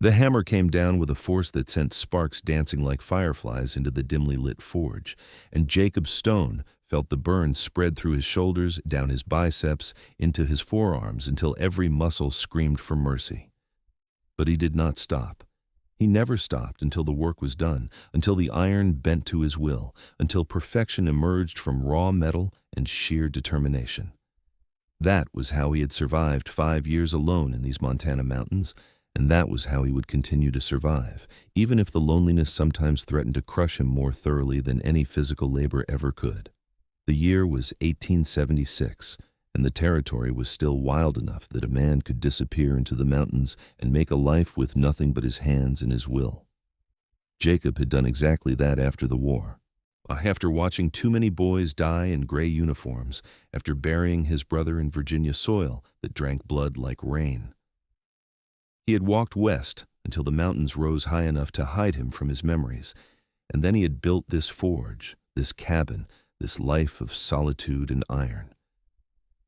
The hammer came down with a force that sent sparks dancing like fireflies into the dimly lit forge, and Jacob Stone felt the burn spread through his shoulders, down his biceps, into his forearms until every muscle screamed for mercy. But he did not stop. He never stopped until the work was done, until the iron bent to his will, until perfection emerged from raw metal and sheer determination. That was how he had survived 5 years alone in these Montana mountains, and that was how he would continue to survive, even if the loneliness sometimes threatened to crush him more thoroughly than any physical labor ever could. The year was 1876, and the territory was still wild enough that a man could disappear into the mountains and make a life with nothing but his hands and his will. Jacob had done exactly that after the war. After watching too many boys die in gray uniforms, after burying his brother in Virginia soil that drank blood like rain. He had walked west until the mountains rose high enough to hide him from his memories, and then he had built this forge, this cabin, this life of solitude and iron.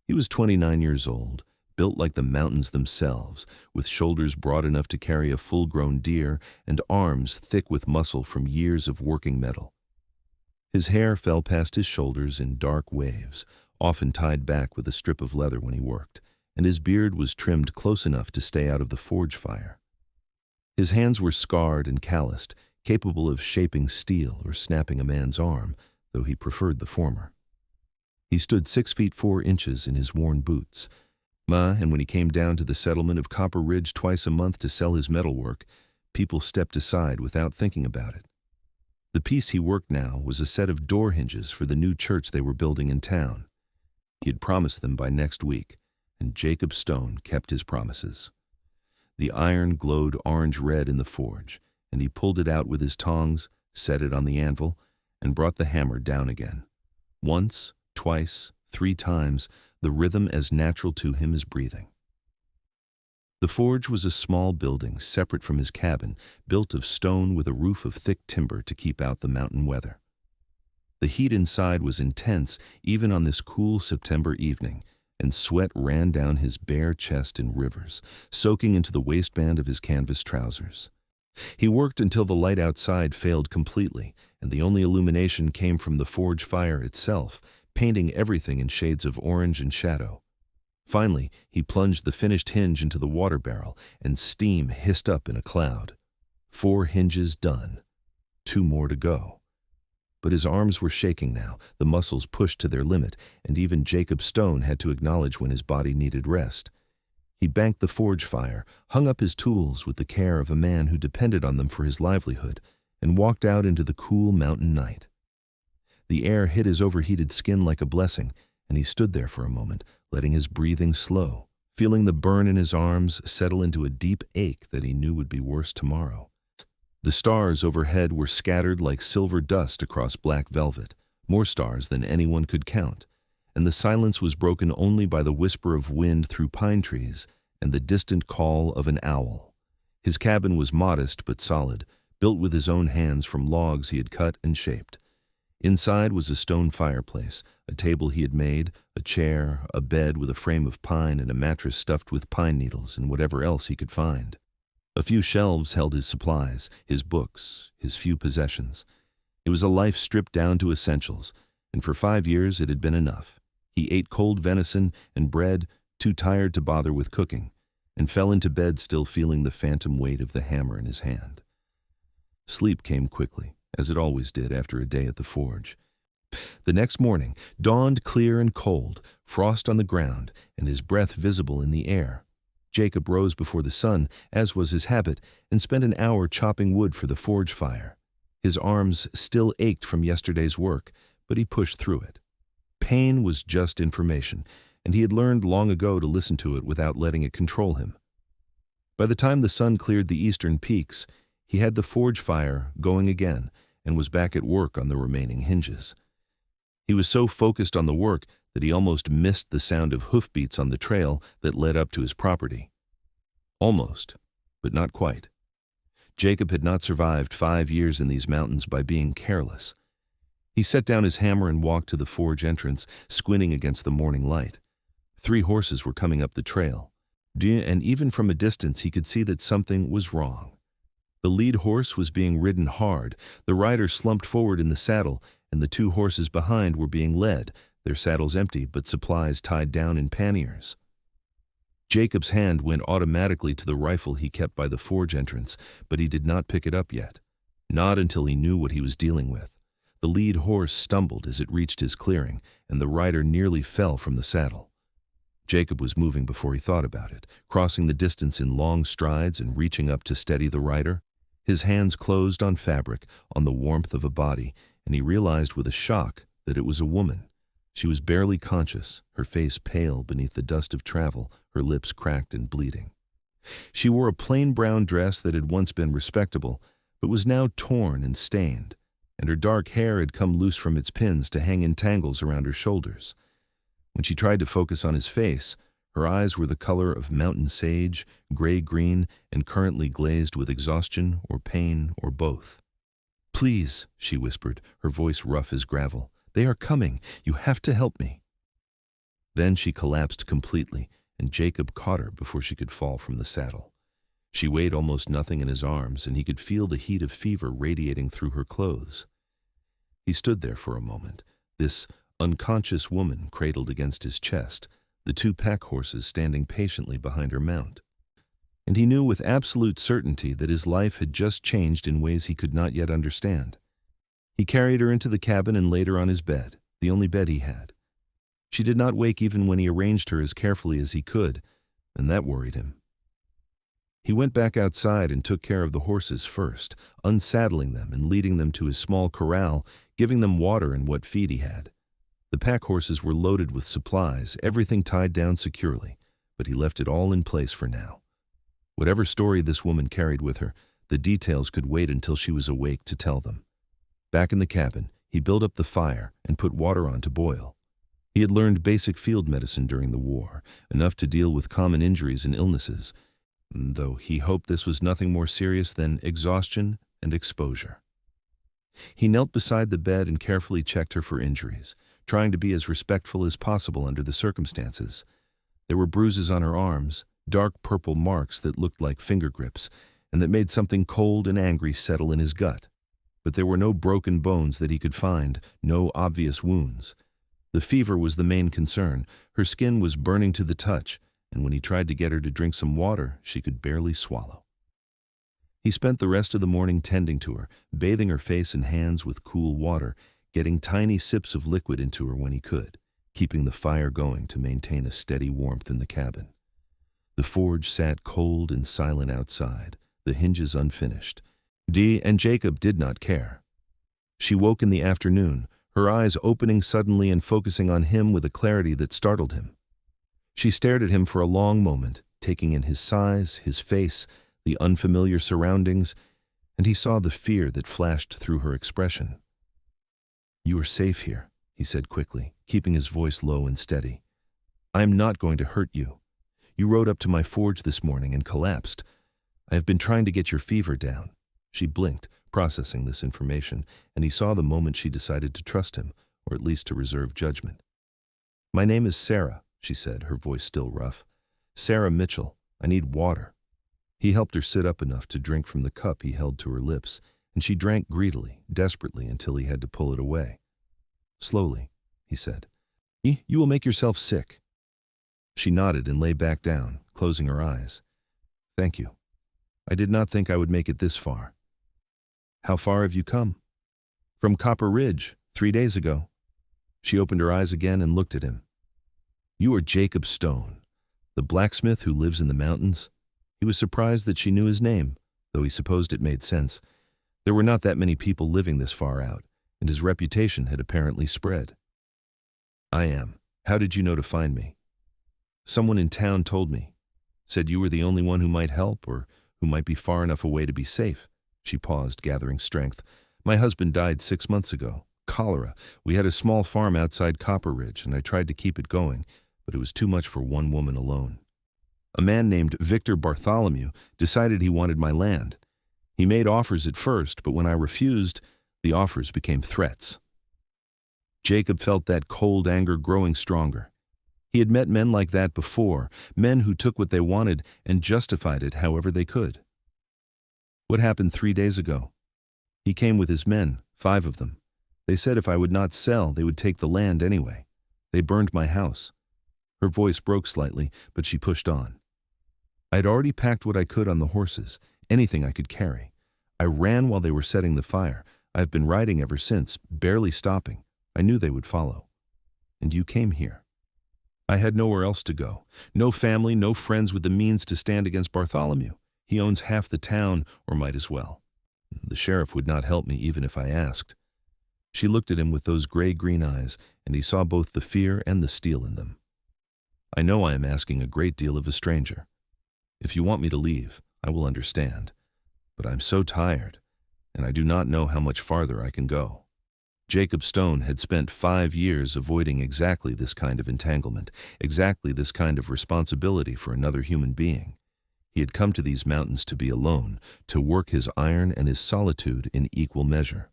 He was 29 years old, built like the mountains themselves, with shoulders broad enough to carry a full-grown deer and arms thick with muscle from years of working metal. His hair fell past his shoulders in dark waves, often tied back with a strip of leather when he worked, and his beard was trimmed close enough to stay out of the forge fire. His hands were scarred and calloused, capable of shaping steel or snapping a man's arm, though he preferred the former. He stood 6 feet 4 inches in his worn boots. And when he came down to the settlement of Copper Ridge twice a month to sell his metalwork, people stepped aside without thinking about it. The piece he worked now was a set of door hinges for the new church they were building in town. He had promised them by next week, and Jacob Stone kept his promises. The iron glowed orange-red in the forge, and he pulled it out with his tongs, set it on the anvil, and brought the hammer down again. Once, twice, 3 times, the rhythm as natural to him as breathing. The forge was a small building separate from his cabin, built of stone with a roof of thick timber to keep out the mountain weather. The heat inside was intense even on this cool September evening, and sweat ran down his bare chest in rivers, soaking into the waistband of his canvas trousers. He worked until the light outside failed completely, and the only illumination came from the forge fire itself, painting everything in shades of orange and shadow. Finally, he plunged the finished hinge into the water barrel, and steam hissed up in a cloud. 4 hinges done. 2 more to go. But his arms were shaking now, the muscles pushed to their limit, and even Jacob Stone had to acknowledge when his body needed rest. He banked the forge fire, hung up his tools with the care of a man who depended on them for his livelihood, and walked out into the cool mountain night. The air hit his overheated skin like a blessing, and he stood there for a moment, letting his breathing slow, feeling the burn in his arms settle into a deep ache that he knew would be worse tomorrow. The stars overhead were scattered like silver dust across black velvet, more stars than anyone could count, and the silence was broken only by the whisper of wind through pine trees and the distant call of an owl. His cabin was modest but solid, built with his own hands from logs he had cut and shaped. Inside was a stone fireplace, a table he had made, a chair, a bed with a frame of pine, and a mattress stuffed with pine needles and whatever else he could find. A few shelves held his supplies, his books, his few possessions. It was a life stripped down to essentials, and for 5 years it had been enough. He ate cold venison and bread, too tired to bother with cooking, and fell into bed still feeling the phantom weight of the hammer in his hand. Sleep came quickly, as it always did after a day at the forge. The next morning dawned clear and cold, frost on the ground, and his breath visible in the air. Jacob rose before the sun, as was his habit, and spent an hour chopping wood for the forge fire. His arms still ached from yesterday's work, but he pushed through it. Pain was just information, and he had learned long ago to listen to it without letting it control him. By the time the sun cleared the eastern peaks, he had the forge fire going again and was back at work on the remaining hinges. He was so focused on the work that he almost missed the sound of hoofbeats on the trail that led up to his property. Almost, but not quite. Jacob had not survived 5 years in these mountains by being careless. He set down his hammer and walked to the forge entrance, squinting against the morning light. 3 horses were coming up the trail. And even from a distance he could see that something was wrong. The lead horse was being ridden hard, the rider slumped forward in the saddle, and the two horses behind were being led, their saddles empty but supplies tied down in panniers. Jacob's hand went automatically to the rifle he kept by the forge entrance, but he did not pick it up yet. Not until he knew what he was dealing with. The lead horse stumbled as it reached his clearing, and the rider nearly fell from the saddle. Jacob was moving before he thought about it, crossing the distance in long strides and reaching up to steady the rider. His hands closed on fabric, on the warmth of a body, and he realized with a shock that it was a woman. She was barely conscious, her face pale beneath the dust of travel, her lips cracked and bleeding. She wore a plain brown dress that had once been respectable, but was now torn and stained, and her dark hair had come loose from its pins to hang in tangles around her shoulders. When she tried to focus on his face, her eyes were the color of mountain sage, gray-green, and currently glazed with exhaustion or pain or both. "Please," she whispered, her voice rough as gravel. "They are coming. You have to help me." Then she collapsed completely, and Jacob caught her before she could fall from the saddle. She weighed almost nothing in his arms, and he could feel the heat of fever radiating through her clothes. He stood there for a moment, this unconscious woman cradled against his chest, the two pack horses standing patiently behind her mount. And he knew with absolute certainty that his life had just changed in ways he could not yet understand. He carried her into the cabin and laid her on his bed, the only bed he had. She did not wake even when he arranged her as carefully as he could, and that worried him. He went back outside and took care of the horses first, unsaddling them and leading them to his small corral, giving them water and what feed he had. The pack horses were loaded with supplies, everything tied down securely, but he left it all in place for now. Whatever story this woman carried with her, the details could wait until she was awake to tell them. Back in the cabin, he built up the fire and put water on to boil. He had learned basic field medicine during the war, enough to deal with common injuries and illnesses, though he hoped this was nothing more serious than exhaustion and exposure. He knelt beside the bed and carefully checked her for injuries, trying to be as respectful as possible under the circumstances. There were bruises on her arms, dark purple marks that looked like finger grips, and that made something cold and angry settle in his gut. But there were no broken bones that he could find, no obvious wounds. The fever was the main concern. Her skin was burning to the touch, and when he tried to get her to drink some water, she could barely swallow. He spent the rest of the morning tending to her, bathing her face and hands with cool water, getting tiny sips of liquid into her when he could, keeping the fire going to maintain a steady warmth in the cabin. The forge sat cold and silent outside, the hinges unfinished. Dee and Jacob did not care. She woke in the afternoon, her eyes opening suddenly and focusing on him with a clarity that startled him. She stared at him for a long moment, taking in his size, his face, the unfamiliar surroundings, and he saw the fear that flashed through her expression. "You are safe here," he said quickly, keeping his voice low and steady. "I am not going to hurt you. You rode up to my forge this morning and collapsed. I have been trying to get your fever down." She blinked, processing this information, and he saw the moment she decided to trust him, or at least to reserve judgment. "My name is Sarah," she said, her voice still rough. "Sarah Mitchell. I need water." He helped her sit up enough to drink from the cup he held to her lips, and she drank greedily, desperately, until he had to pull it away. "Slowly," he said. "You will make yourself sick." She nodded and lay back down, closing her eyes. "Thank you. I did not think I would make it this far." "How far have you come?" "From Copper Ridge, 3 days ago." She opened her eyes again and looked at him. "You are Jacob Stone, the blacksmith who lives in the mountains?" He was surprised that she knew his name, though he supposed it made sense. There were not that many people living this far out, and his reputation had apparently spread. "I am. How did you know to find me?" "Someone in town told me. Said you were the only one who might help, or who might be far enough away to be safe." She paused, gathering strength. "My husband died 6 months ago. Cholera. We had a small farm outside Copper Ridge, and I tried to keep it going, but it was too much for one woman alone. A man named Victor Bartholomew decided he wanted my land. He made offers at first, but when I refused, the offers became threats." Jacob felt that cold anger growing stronger. He had met men like that before, men who took what they wanted and justified it however they could. What happened 3 days ago? He came with his men, 5 of them. They said if I would not sell, they would take the land anyway. They burned my house. Her voice broke slightly, but she pushed on. I had already packed what I could on the horses, anything I could carry. I ran while they were setting the fire. I have been riding ever since, barely stopping. I knew they would follow. And you came here. I had nowhere else to go. No family, no friends with the means to stand against Bartholomew. He owns half the town, or might as well. The sheriff would not help me even if I asked. She looked at him with those gray-green eyes, and he saw both the fear and the steel in them. I know I am asking a great deal of a stranger. If you want me to leave, I will understand. But I'm so tired, and I do not know how much farther I can go. Jacob Stone had spent 5 years avoiding exactly this kind of entanglement, exactly this kind of responsibility for another human being. He had come to these mountains to be alone, to work his iron and his solitude in equal measure.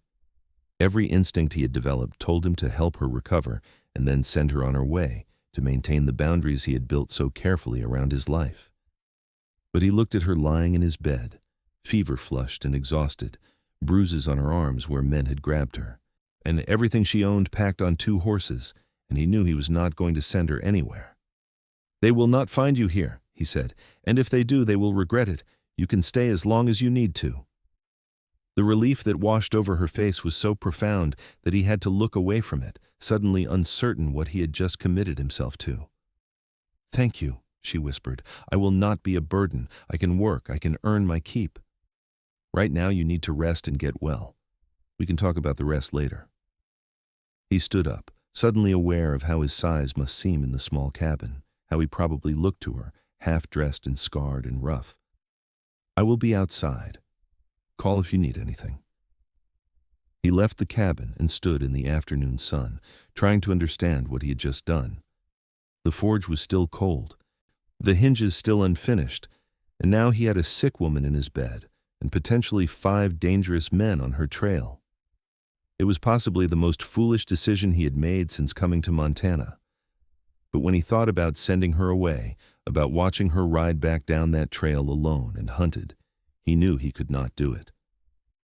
Every instinct he had developed told him to help her recover and then send her on her way, to maintain the boundaries he had built so carefully around his life. But he looked at her lying in his bed, fever-flushed and exhausted, bruises on her arms where men had grabbed her, and everything she owned packed on 2 horses, and he knew he was not going to send her anywhere. They will not find you here, he said, and if they do, they will regret it. You can stay as long as you need to. The relief that washed over her face was so profound that he had to look away from it, suddenly uncertain what he had just committed himself to. Thank you, she whispered. I will not be a burden. I can work. I can earn my keep. Right now you need to rest and get well. We can talk about the rest later. He stood up, suddenly aware of how his size must seem in the small cabin, how he probably looked to her, half-dressed and scarred and rough. I will be outside. Call if you need anything. He left the cabin and stood in the afternoon sun, trying to understand what he had just done. The forge was still cold, the hinges still unfinished, and now he had a sick woman in his bed, and potentially 5 dangerous men on her trail. It was possibly the most foolish decision he had made since coming to Montana. But when he thought about sending her away, about watching her ride back down that trail alone and hunted, he knew he could not do it.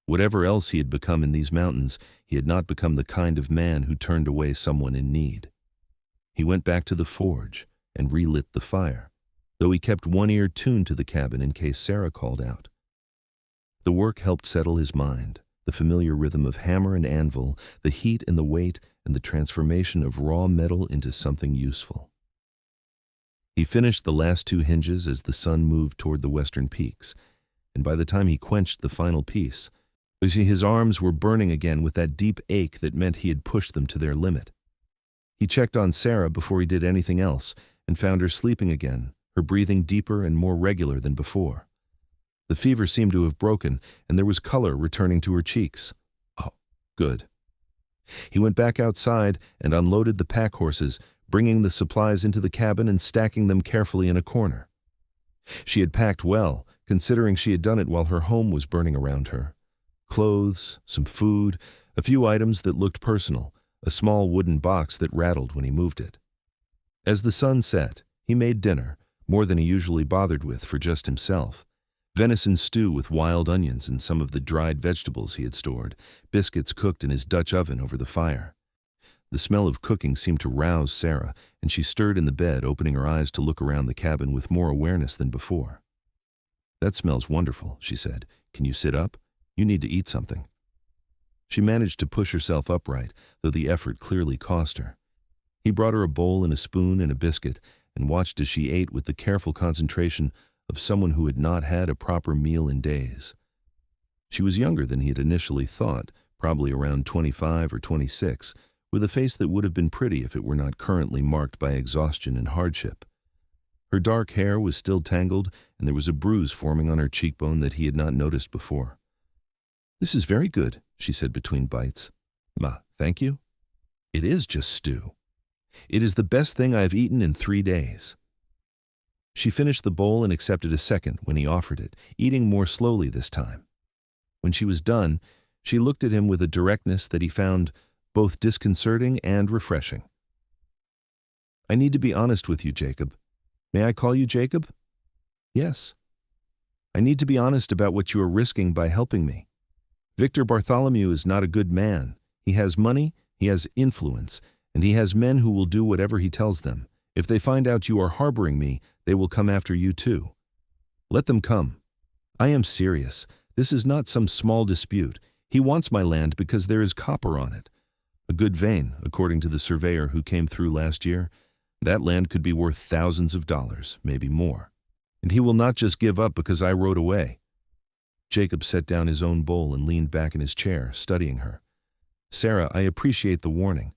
Whatever else he had become in these mountains, he had not become the kind of man who turned away someone in need. He went back to the forge and relit the fire, though he kept one ear tuned to the cabin in case Sarah called out. The work helped settle his mind, the familiar rhythm of hammer and anvil, the heat and the weight, and the transformation of raw metal into something useful. He finished the last 2 hinges as the sun moved toward the western peaks, and by the time he quenched the final piece, his arms were burning again with that deep ache that meant he had pushed them to their limit. He checked on Sarah before he did anything else and found her sleeping again, her breathing deeper and more regular than before. The fever seemed to have broken, and there was color returning to her cheeks. Oh, good. He went back outside and unloaded the pack horses, bringing the supplies into the cabin and stacking them carefully in a corner. She had packed well, considering she had done it while her home was burning around her. Clothes, some food, a few items that looked personal, a small wooden box that rattled when he moved it. As the sun set, he made dinner, more than he usually bothered with for just himself. Venison stew with wild onions and some of the dried vegetables he had stored, biscuits cooked in his Dutch oven over the fire. The smell of cooking seemed to rouse Sarah, and she stirred in the bed, opening her eyes to look around the cabin with more awareness than before. That smells wonderful, she said. Can you sit up? You need to eat something. She managed to push herself upright, though the effort clearly cost her. He brought her a bowl and a spoon and a biscuit, and watched as she ate with the careful concentration of someone who had not had a proper meal in days. She was younger than he had initially thought, probably around 25 or 26, with a face that would have been pretty if it were not currently marked by exhaustion and hardship. Her dark hair was still tangled, and there was a bruise forming on her cheekbone that he had not noticed before. "This is very good," she said between bites. Thank you. It is just stew. It is the best thing I have eaten in 3 days. She finished the bowl and accepted a second when he offered it, eating more slowly this time. When she was done, she looked at him with a directness that he found both disconcerting and refreshing. I need to be honest with you, Jacob. May I call you Jacob? Yes. I need to be honest about what you are risking by helping me. Victor Bartholomew is not a good man. He has money, he has influence, and he has men who will do whatever he tells them. If they find out you are harboring me, they will come after you too. Let them come. I am serious. This is not some small dispute. He wants my land because there is copper on it. A good vein, according to the surveyor who came through last year. That land could be worth thousands of dollars, maybe more. And he will not just give up because I rode away. Jacob set down his own bowl and leaned back in his chair, studying her. Sarah, I appreciate the warning,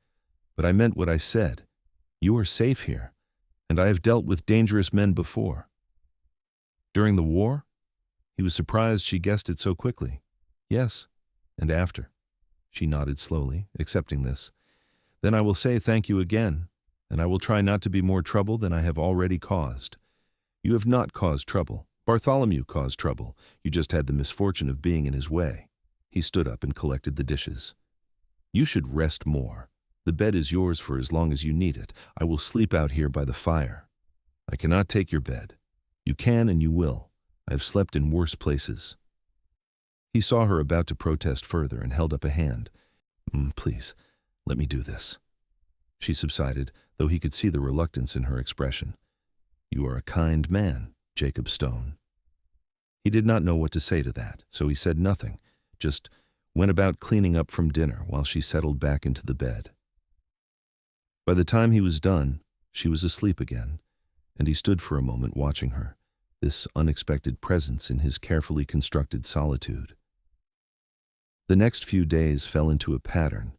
but I meant what I said. You are safe here, and I have dealt with dangerous men before. During the war? He was surprised she guessed it so quickly. Yes, and after. She nodded slowly, accepting this. Then I will say thank you again, and I will try not to be more trouble than I have already caused. You have not caused trouble. Bartholomew caused trouble. You just had the misfortune of being in his way. He stood up and collected the dishes. You should rest more. The bed is yours for as long as you need it. I will sleep out here by the fire. I cannot take your bed. You can and you will. I have slept in worse places. He saw her about to protest further and held up a hand. Please, let me do this. She subsided, though he could see the reluctance in her expression. You are a kind man, Jacob Stone. He did not know what to say to that, so he said nothing, just went about cleaning up from dinner while she settled back into the bed. By the time he was done, she was asleep again, and he stood for a moment watching her, this unexpected presence in his carefully constructed solitude. The next few days fell into a pattern.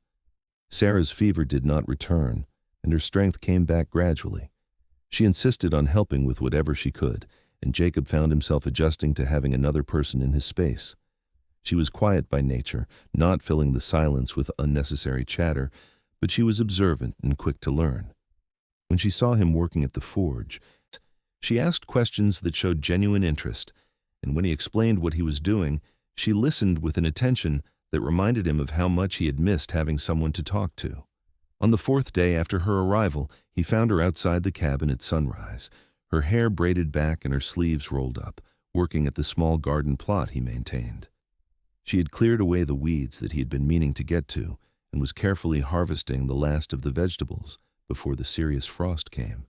Sarah's fever did not return, and her strength came back gradually. She insisted on helping with whatever she could, and Jacob found himself adjusting to having another person in his space. She was quiet by nature, not filling the silence with unnecessary chatter, but she was observant and quick to learn. When she saw him working at the forge, she asked questions that showed genuine interest, and when he explained what he was doing, she listened with an attention that reminded him of how much he had missed having someone to talk to. On the fourth day after her arrival, he found her outside the cabin at sunrise, her hair braided back and her sleeves rolled up, working at the small garden plot he maintained. She had cleared away the weeds that he had been meaning to get to and was carefully harvesting the last of the vegetables before the serious frost came.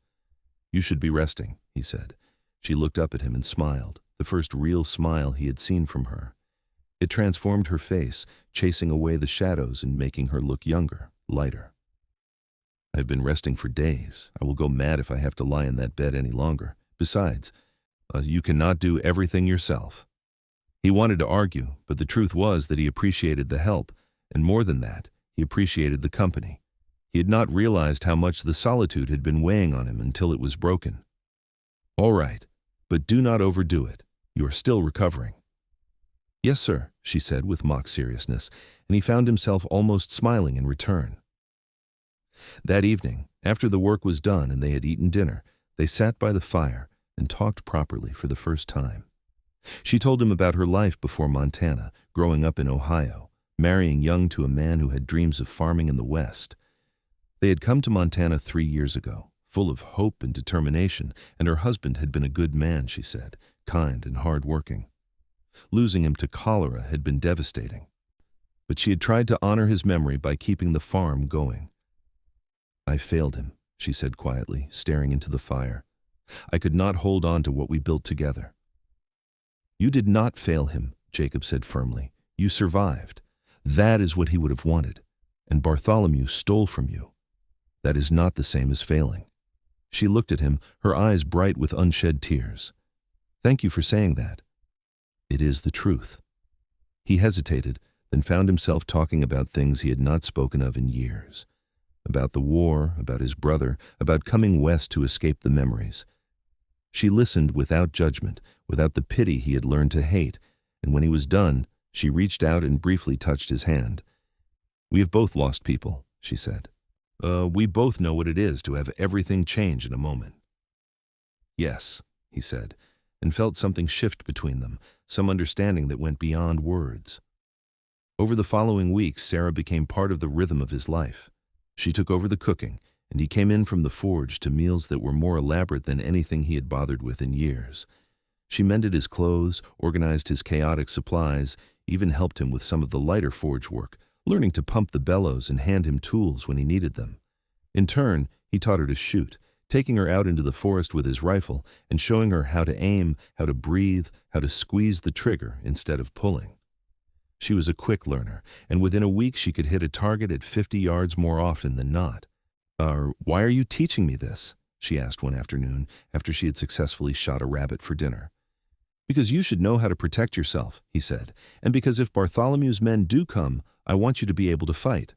You should be resting, he said. She looked up at him and smiled, the first real smile he had seen from her. It transformed her face, chasing away the shadows and making her look younger, lighter. I've been resting for days. I will go mad if I have to lie in that bed any longer. Besides, you cannot do everything yourself. He wanted to argue, but the truth was that he appreciated the help, and more than that, he appreciated the company. He had not realized how much the solitude had been weighing on him until it was broken. All right, but do not overdo it. You are still recovering. Yes, sir, she said with mock seriousness, and he found himself almost smiling in return. That evening, after the work was done and they had eaten dinner, they sat by the fire and talked properly for the first time. She told him about her life before Montana, growing up in Ohio, marrying young to a man who had dreams of farming in the West. They had come to Montana 3 years ago, full of hope and determination, and her husband had been a good man, she said, kind and hard-working. Losing him to cholera had been devastating, but she had tried to honor his memory by keeping the farm going. I failed him, she said quietly, staring into the fire. I could not hold on to what we built together. You did not fail him, Jacob said firmly. You survived. That is what he would have wanted, and Bartholomew stole from you. That is not the same as failing. She looked at him, her eyes bright with unshed tears. Thank you for saying that. It is the truth. He hesitated, then found himself talking about things he had not spoken of in years. About the war, about his brother, about coming west to escape the memories. She listened without judgment, without the pity he had learned to hate, and when he was done, she reached out and briefly touched his hand. We have both lost people, she said. We both know what it is to have everything change in a moment. Yes, he said, and felt something shift between them, some understanding that went beyond words. Over the following weeks, Sarah became part of the rhythm of his life. She took over the cooking, and he came in from the forge to meals that were more elaborate than anything he had bothered with in years. She mended his clothes, organized his chaotic supplies, even helped him with some of the lighter forge work, learning to pump the bellows and hand him tools when he needed them. In turn, he taught her to shoot, taking her out into the forest with his rifle and showing her how to aim, how to breathe, how to squeeze the trigger instead of pulling. She was a quick learner, and within a week she could hit a target at 50 yards more often than not. Why are you teaching me this?" she asked one afternoon after she had successfully shot a rabbit for dinner. "Because you should know how to protect yourself," he said, "and because if Bartholomew's men do come, I want you to be able to fight."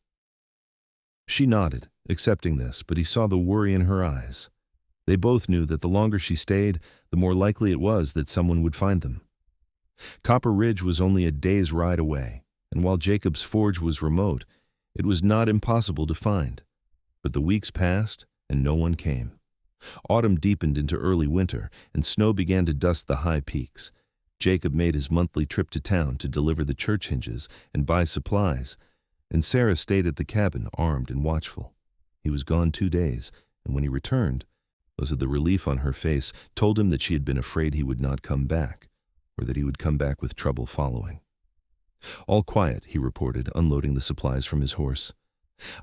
She nodded, accepting this, but he saw the worry in her eyes. They both knew that the longer she stayed, the more likely it was that someone would find them. Copper Ridge was only a day's ride away, and while Jacob's forge was remote, it was not impossible to find. But the weeks passed, and no one came. Autumn deepened into early winter, and snow began to dust the high peaks. Jacob made his monthly trip to town to deliver the church hinges and buy supplies, and Sarah stayed at the cabin, armed and watchful. He was gone 2 days, and when he returned, the relief on her face told him that she had been afraid he would not come back, or that he would come back with trouble following. "All quiet," he reported, unloading the supplies from his horse.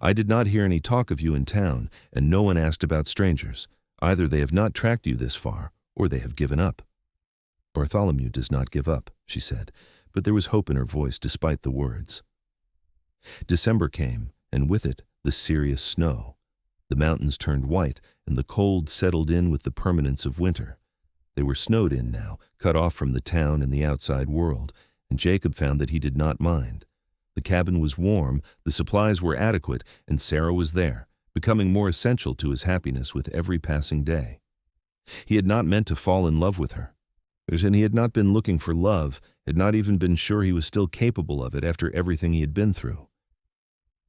"I did not hear any talk of you in town, and no one asked about strangers. Either they have not tracked you this far, or they have given up." "Bartholomew does not give up," she said, but there was hope in her voice despite the words. December came, and with it, the serious snow. The mountains turned white, and the cold settled in with the permanence of winter. They were snowed in now, cut off from the town and the outside world, and Jacob found that he did not mind. The cabin was warm, the supplies were adequate, and Sarah was there, becoming more essential to his happiness with every passing day. He had not meant to fall in love with her, and he had not been looking for love, had not even been sure he was still capable of it after everything he had been through.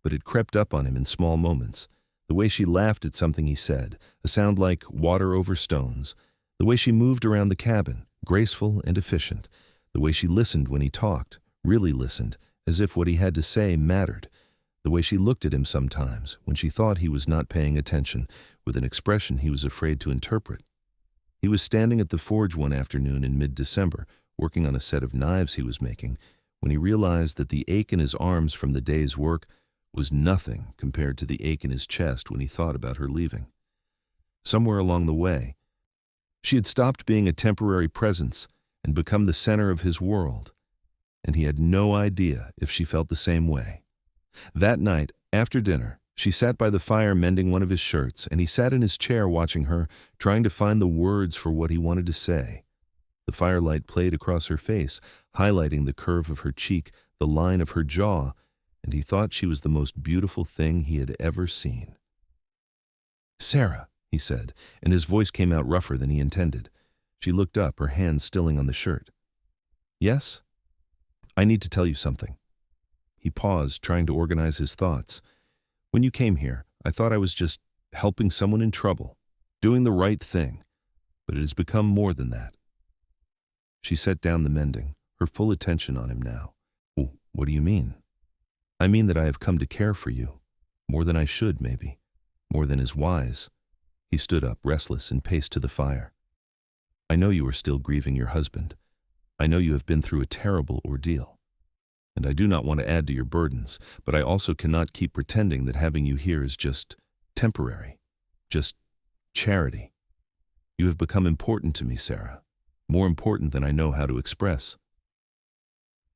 But it crept up on him in small moments. The way she laughed at something he said, a sound like water over stones. The way she moved around the cabin, graceful and efficient. The way she listened when he talked, really listened, as if what he had to say mattered. The way she looked at him sometimes, when she thought he was not paying attention, with an expression he was afraid to interpret. He was standing at the forge one afternoon in mid-December, working on a set of knives he was making, when he realized that the ache in his arms from the day's work was nothing compared to the ache in his chest when he thought about her leaving. Somewhere along the way, she had stopped being a temporary presence and become the center of his world, and he had no idea if she felt the same way. That night, after dinner, she sat by the fire mending one of his shirts, and he sat in his chair watching her, trying to find the words for what he wanted to say. The firelight played across her face, highlighting the curve of her cheek, the line of her jaw, and he thought she was the most beautiful thing he had ever seen. "Sarah," he said, and his voice came out rougher than he intended. She looked up, her hand stilling on the shirt. "Yes? I need to tell you something." He paused, trying to organize his thoughts. "When you came here, I thought I was just helping someone in trouble, doing the right thing, but it has become more than that." She set down the mending, her full attention on him now. "What do you mean?" "I mean that I have come to care for you, more than I should, maybe, more than is wise." He stood up, restless, and paced to the fire. "I know you are still grieving your husband. I know you have been through a terrible ordeal. And I do not want to add to your burdens, but I also cannot keep pretending that having you here is just temporary, just charity. You have become important to me, Sarah, more important than I know how to express."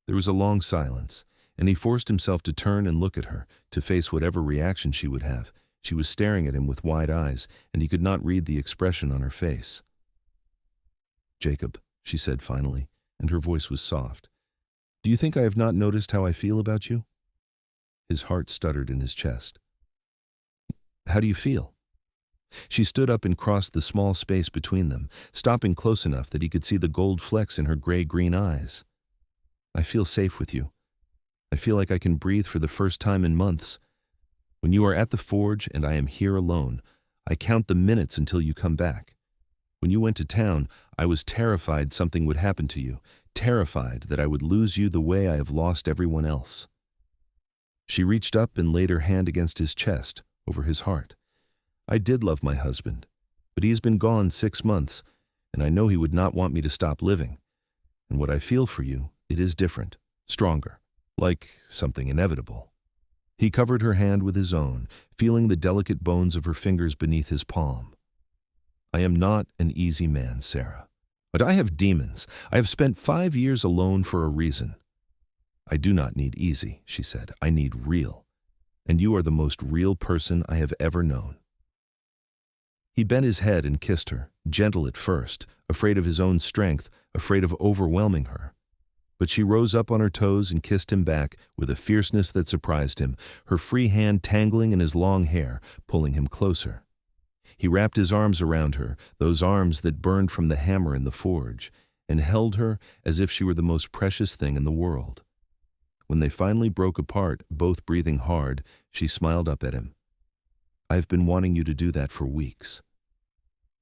There was a long silence, and he forced himself to turn and look at her, to face whatever reaction she would have. She was staring at him with wide eyes, and he could not read the expression on her face. "Jacob," she said finally, and her voice was soft, "do you think I have not noticed how I feel about you?" His heart stuttered in his chest. "How do you feel?" She stood up and crossed the small space between them, stopping close enough that he could see the gold flecks in her gray-green eyes. "I feel safe with you. I feel like I can breathe for the first time in months. When you are at the forge and I am here alone, I count the minutes until you come back. When you went to town, I was terrified something would happen to you, terrified that I would lose you the way I have lost everyone else." She reached up and laid her hand against his chest, over his heart. I did love my husband, but he has been gone 6 months, and I know he would not want me to stop living. And what I feel for you, it is different, stronger, like something inevitable." He covered her hand with his own, feeling the delicate bones of her fingers beneath his palm. "I am not an easy man, Sarah. But I have demons. I have spent 5 years alone for a reason." "I do not need easy," she said. "I need real. And you are the most real person I have ever known." He bent his head and kissed her, gentle at first, afraid of his own strength, afraid of overwhelming her. But she rose up on her toes and kissed him back with a fierceness that surprised him, her free hand tangling in his long hair, pulling him closer. He wrapped his arms around her, those arms that burned from the hammer in the forge, and held her as if she were the most precious thing in the world. When they finally broke apart, both breathing hard, she smiled up at him. "I've been wanting you to do that for weeks."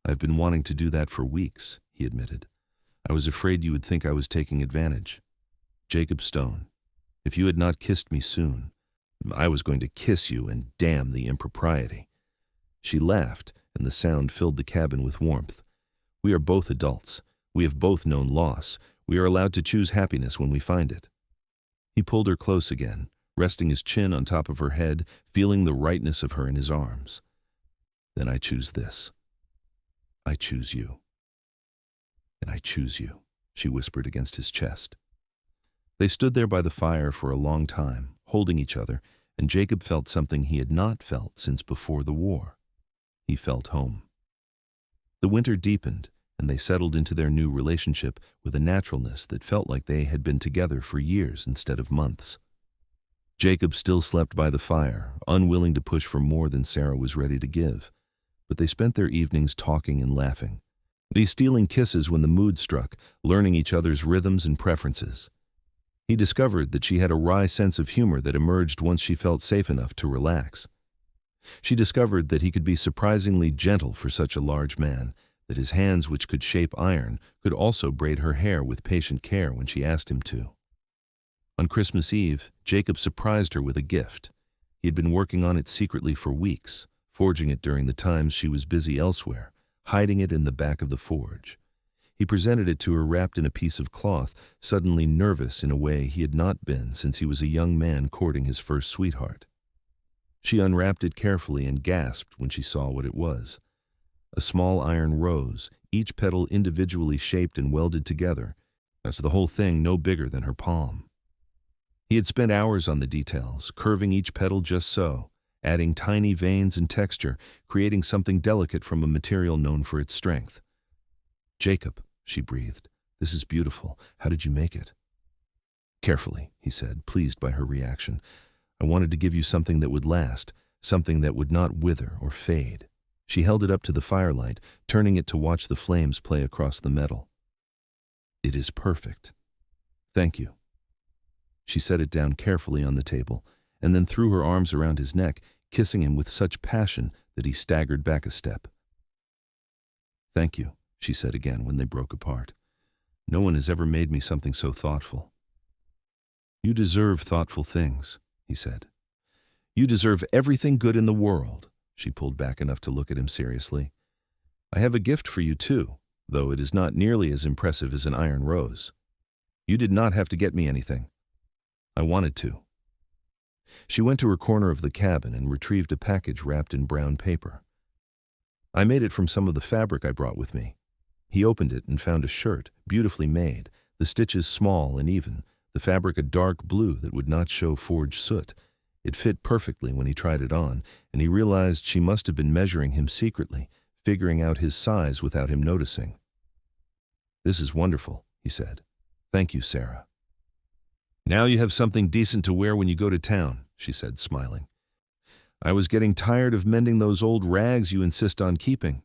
"I've been wanting to do that for weeks," he admitted. "I was afraid you would think I was taking advantage. Jacob Stone, if you had not kissed me soon, I was going to kiss you and damn the impropriety." She laughed, and the sound filled the cabin with warmth. "We are both adults. We have both known loss. We are allowed to choose happiness when we find it." He pulled her close again, resting his chin on top of her head, feeling the rightness of her in his arms. "Then I choose this. I choose you. And I choose you," she whispered against his chest. They stood there by the fire for a long time, holding each other, and Jacob felt something he had not felt since before the war. He felt home. The winter deepened, and they settled into their new relationship with a naturalness that felt like they had been together for years instead of months. Jacob still slept by the fire, unwilling to push for more than Sarah was ready to give, but they spent their evenings talking and laughing, stealing kisses when the mood struck, learning each other's rhythms and preferences. He discovered that she had a wry sense of humor that emerged once she felt safe enough to relax. She discovered that he could be surprisingly gentle for such a large man, that his hands, which could shape iron, could also braid her hair with patient care when she asked him to. On Christmas Eve, Jacob surprised her with a gift. He had been working on it secretly for weeks, forging it during the times she was busy elsewhere, hiding it in the back of the forge. He presented it to her wrapped in a piece of cloth, suddenly nervous in a way he had not been since he was a young man courting his first sweetheart. She unwrapped it carefully and gasped when she saw what it was. A small iron rose, each petal individually shaped and welded together. That's the whole thing no bigger than her palm. He had spent hours on the details, curving each petal just so, adding tiny veins and texture, creating something delicate from a material known for its strength. "Jacob," she breathed, "this is beautiful. How did you make it?" "Carefully," he said, pleased by her reaction. "I wanted to give you something that would last, something that would not wither or fade." She held it up to the firelight, turning it to watch the flames play across the metal. "It is perfect. Thank you." She set it down carefully on the table, and then threw her arms around his neck, kissing him with such passion that he staggered back a step. "Thank you," she said again when they broke apart. "No one has ever made me something so thoughtful." "You deserve thoughtful things," he said. "You deserve everything good in the world." She pulled back enough to look at him seriously. "I have a gift for you too, though it is not nearly as impressive as an iron rose. You did not have to get me anything. I wanted to." She went to her corner of the cabin and retrieved a package wrapped in brown paper. "I made it from some of the fabric I brought with me." He opened it and found a shirt, beautifully made, the stitches small and even, the fabric a dark blue that would not show forge soot. It fit perfectly when he tried it on, and he realized she must have been measuring him secretly, figuring out his size without him noticing. "This is wonderful," he said. "Thank you, Sarah." "Now you have something decent to wear when you go to town," she said, smiling. "I was getting tired of mending those old rags you insist on keeping."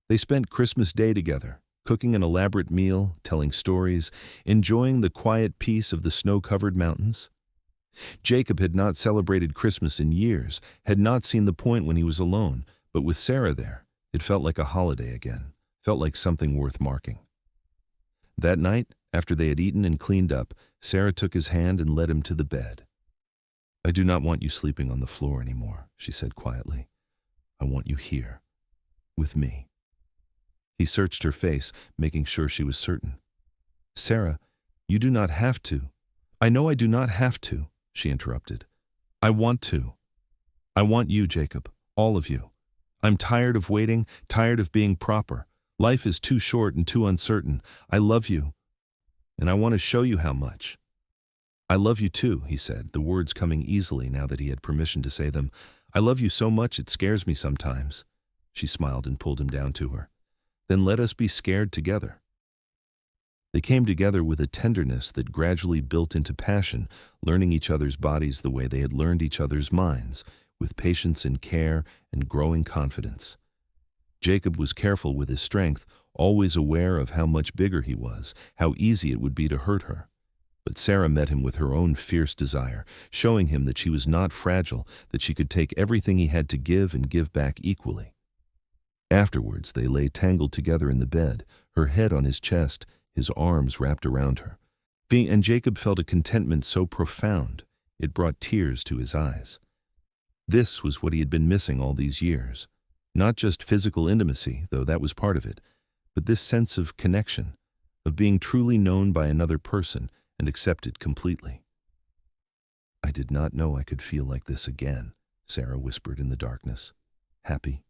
They spent Christmas Day together, cooking an elaborate meal, telling stories, enjoying the quiet peace of the snow-covered mountains. Jacob had not celebrated Christmas in years, had not seen the point when he was alone, but with Sarah there, it felt like a holiday again, felt like something worth marking. That night, after they had eaten and cleaned up, Sarah took his hand and led him to the bed. "I do not want you sleeping on the floor anymore," she said quietly. I want you here, with me." He searched her face, making sure she was certain. "Sarah, you do not have to." "I know I do not have to," she interrupted. "I want to. I want you, Jacob, all of you. I'm tired of waiting, tired of being proper. Life is too short and too uncertain. I love you, and I want to show you how much." "I love you too," he said, the words coming easily now that he had permission to say them. "I love you so much it scares me sometimes." She smiled and pulled him down to her. "Then let us be scared together." They came together with a tenderness that gradually built into passion, learning each other's bodies the way they had learned each other's minds, with patience and care and growing confidence. Jacob was careful with his strength, always aware of how much bigger he was, how easy it would be to hurt her. But Sarah met him with her own fierce desire, showing him that she was not fragile, that she could take everything he had to give and give back equally. Afterwards, they lay tangled together in the bed, her head on his chest, his arms wrapped around her. And Jacob felt a contentment so profound, it brought tears to his eyes. This was what he had been missing all these years. Not just physical intimacy, though that was part of it, but this sense of connection, of being truly known by another person and accepted completely. "I did not know I could feel like this again," Sarah whispered in the darkness. "Happy,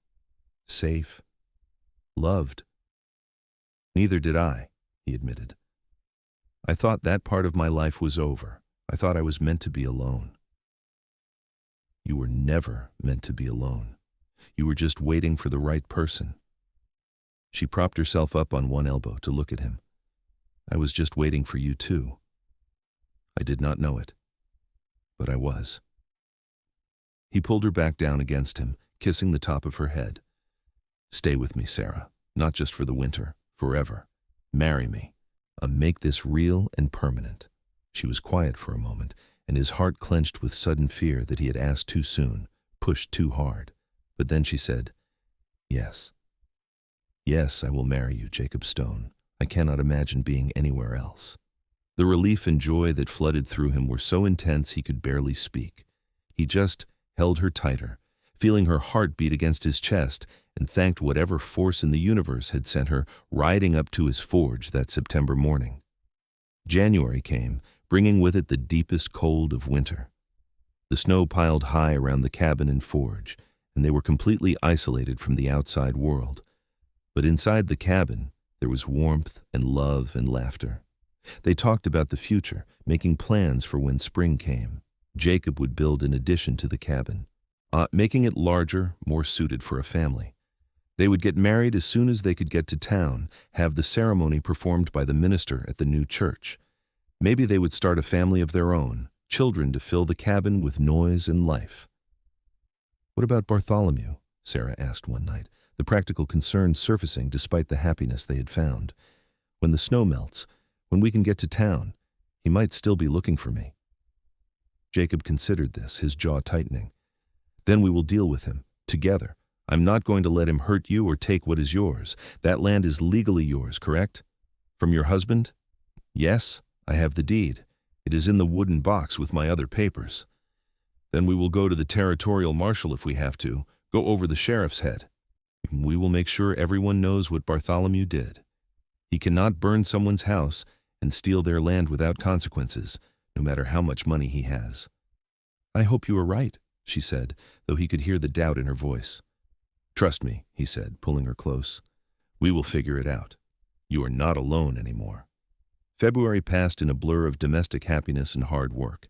safe, loved." "Neither did I," he admitted. "I thought that part of my life was over. I thought I was meant to be alone." "You were never meant to be alone. You were just waiting for the right person." She propped herself up on one elbow to look at him. "I was just waiting for you too. I did not know it, but I was." He pulled her back down against him, kissing the top of her head. "Stay with me, Sarah, not just for the winter, forever. Marry me. Make this real and permanent." She was quiet for a moment, and his heart clenched with sudden fear that he had asked too soon, pushed too hard. But then she said, "Yes. Yes, I will marry you, Jacob Stone. I cannot imagine being anywhere else." The relief and joy that flooded through him were so intense he could barely speak. He just held her tighter, feeling her heart beat against his chest, and thanked whatever force in the universe had sent her riding up to his forge that September morning. January came, bringing with it the deepest cold of winter. The snow piled high around the cabin and forge, and they were completely isolated from the outside world. But inside the cabin, there was warmth and love and laughter. They talked about the future, making plans for when spring came. Jacob would build an addition to the cabin, making it larger, more suited for a family. They would get married as soon as they could get to town, have the ceremony performed by the minister at the new church. Maybe they would start a family of their own, children to fill the cabin with noise and life. "What about Bartholomew?" Sarah asked one night, the practical concern surfacing despite the happiness they had found. "When the snow melts, when we can get to town, he might still be looking for me." Jacob considered this, his jaw tightening. "Then we will deal with him, together. I'm not going to let him hurt you or take what is yours. That land is legally yours, correct? From your husband?" "Yes, I have the deed. It is in the wooden box with my other papers." "Then we will go to the territorial marshal if we have to, go over the sheriff's head. We will make sure everyone knows what Bartholomew did. He cannot burn someone's house and steal their land without consequences, no matter how much money he has." "I hope you are right," she said, though he could hear the doubt in her voice. "Trust me," he said, pulling her close. "We will figure it out. You are not alone anymore." February passed in a blur of domestic happiness and hard work.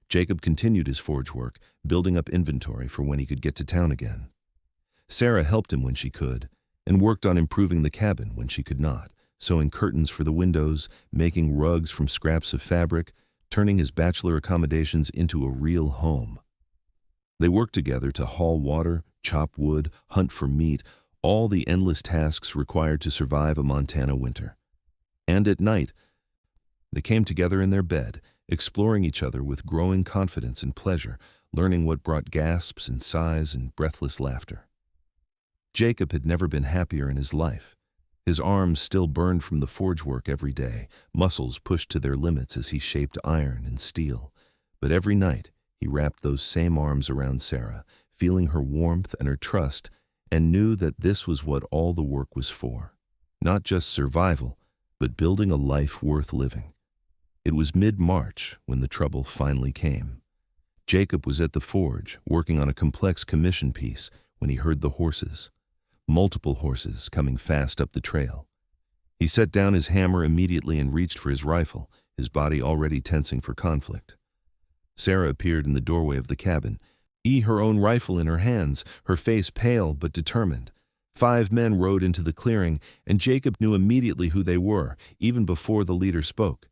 Jacob continued his forge work, building up inventory for when he could get to town again. Sarah helped him when she could, and worked on improving the cabin when she could not, sewing curtains for the windows, making rugs from scraps of fabric, turning his bachelor accommodations into a real home. They worked together to haul water, chop wood, hunt for meat, all the endless tasks required to survive a Montana winter. And at night, they came together in their bed, exploring each other with growing confidence and pleasure, learning what brought gasps and sighs and breathless laughter. Jacob had never been happier in his life. His arms still burned from the forge work every day, muscles pushed to their limits as he shaped iron and steel. But every night, he wrapped those same arms around Sarah, feeling her warmth and her trust and knew that this was what all the work was for. Not just survival, but building a life worth living. It was mid-March when the trouble finally came. Jacob was at the forge, working on a complex commission piece, when he heard the horses. Multiple horses coming fast up the trail. He set down his hammer immediately and reached for his rifle, his body already tensing for conflict. Sarah appeared in the doorway of the cabin, her own rifle in her hands, her face pale but determined. 5 men rode into the clearing, and Jacob knew immediately who they were, even before the leader spoke.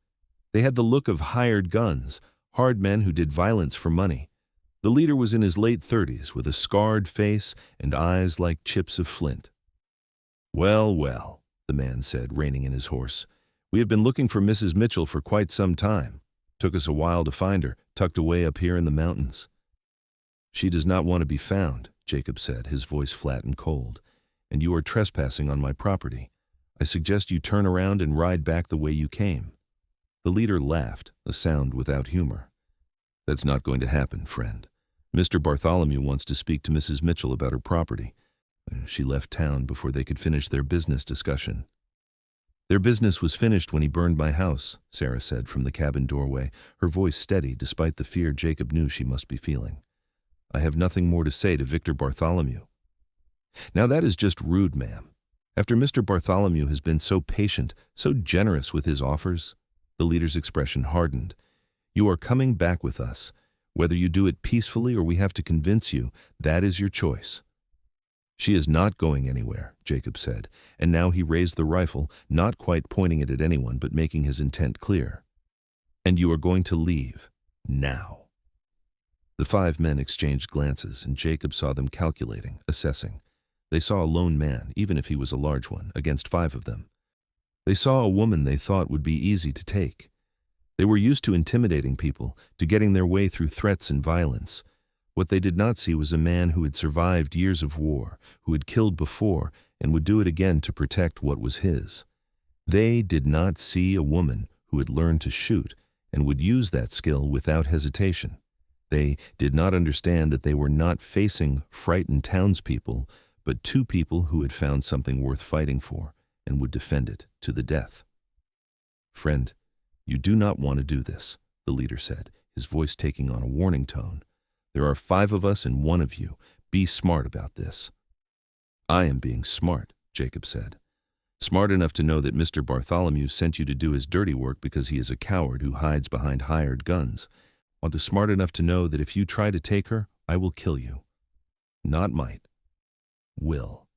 They had the look of hired guns, hard men who did violence for money. The leader was in his late 30s, with a scarred face and eyes like chips of flint. "Well, well," the man said, reining in his horse. "We have been looking for Mrs. Mitchell for quite some time. Took us a while to find her, tucked away up here in the mountains." "She does not want to be found," Jacob said, his voice flat and cold. "And you are trespassing on my property. I suggest you turn around and ride back the way you came." The leader laughed, a sound without humor. "That's not going to happen, friend. Mr. Bartholomew wants to speak to Mrs. Mitchell about her property. She left town before they could finish their business discussion." "Their business was finished when he burned my house," Sarah said from the cabin doorway, her voice steady despite the fear Jacob knew she must be feeling. "I have nothing more to say to Victor Bartholomew." "Now that is just rude, ma'am. After Mr. Bartholomew has been so patient, so generous with his offers." The leader's expression hardened. "You are coming back with us. Whether you do it peacefully or we have to convince you, that is your choice." "She is not going anywhere," Jacob said, and now he raised the rifle, not quite pointing it at anyone but making his intent clear. "And you are going to leave. Now." The 5 men exchanged glances, and Jacob saw them calculating, assessing. They saw a lone man, even if he was a large one, against 5 of them. They saw a woman they thought would be easy to take. They were used to intimidating people, to getting their way through threats and violence. What they did not see was a man who had survived years of war, who had killed before, and would do it again to protect what was his. They did not see a woman who had learned to shoot and would use that skill without hesitation. They did not understand that they were not facing frightened townspeople, but 2 people who had found something worth fighting for and would defend it to the death. "Friend, you do not want to do this," the leader said, his voice taking on a warning tone. "There are 5 of us and 1 of you. Be smart about this." "I am being smart," Jacob said. "Smart enough to know that Mr. Bartholomew sent you to do his dirty work because he is a coward who hides behind hired guns. Want to smart enough to know that if you try to take her, I will kill you. Not might. Will."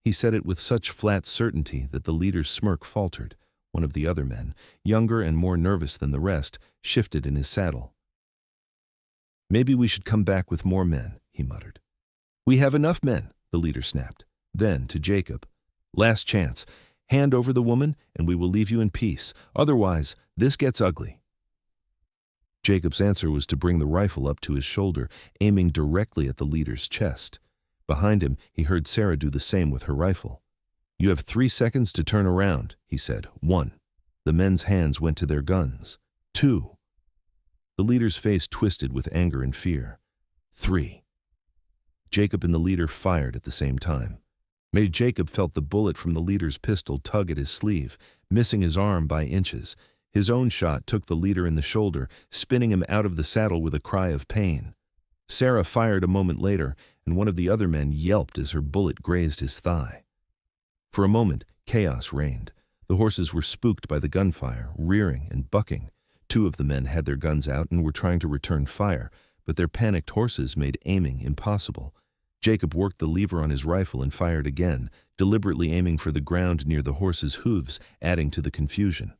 He said it with such flat certainty that the leader's smirk faltered. One of the other men, younger and more nervous than the rest, shifted in his saddle. "Maybe we should come back with more men," he muttered. "We have enough men," the leader snapped. Then, to Jacob, "Last chance. Hand over the woman, and we will leave you in peace. Otherwise, this gets ugly." Jacob's answer was to bring the rifle up to his shoulder, aiming directly at the leader's chest. Behind him, he heard Sarah do the same with her rifle. "You have 3 seconds to turn around," he said. 1. The men's hands went to their guns. 2. The leader's face twisted with anger and fear. 3. Jacob and the leader fired at the same time. Jacob felt the bullet from the leader's pistol tug at his sleeve, missing his arm by inches. His own shot took the leader in the shoulder, spinning him out of the saddle with a cry of pain. Sarah fired a moment later, and one of the other men yelped as her bullet grazed his thigh. For a moment, chaos reigned. The horses were spooked by the gunfire, rearing and bucking. 2 of the men had their guns out and were trying to return fire, but their panicked horses made aiming impossible. Jacob worked the lever on his rifle and fired again, deliberately aiming for the ground near the horses' hooves, adding to the confusion.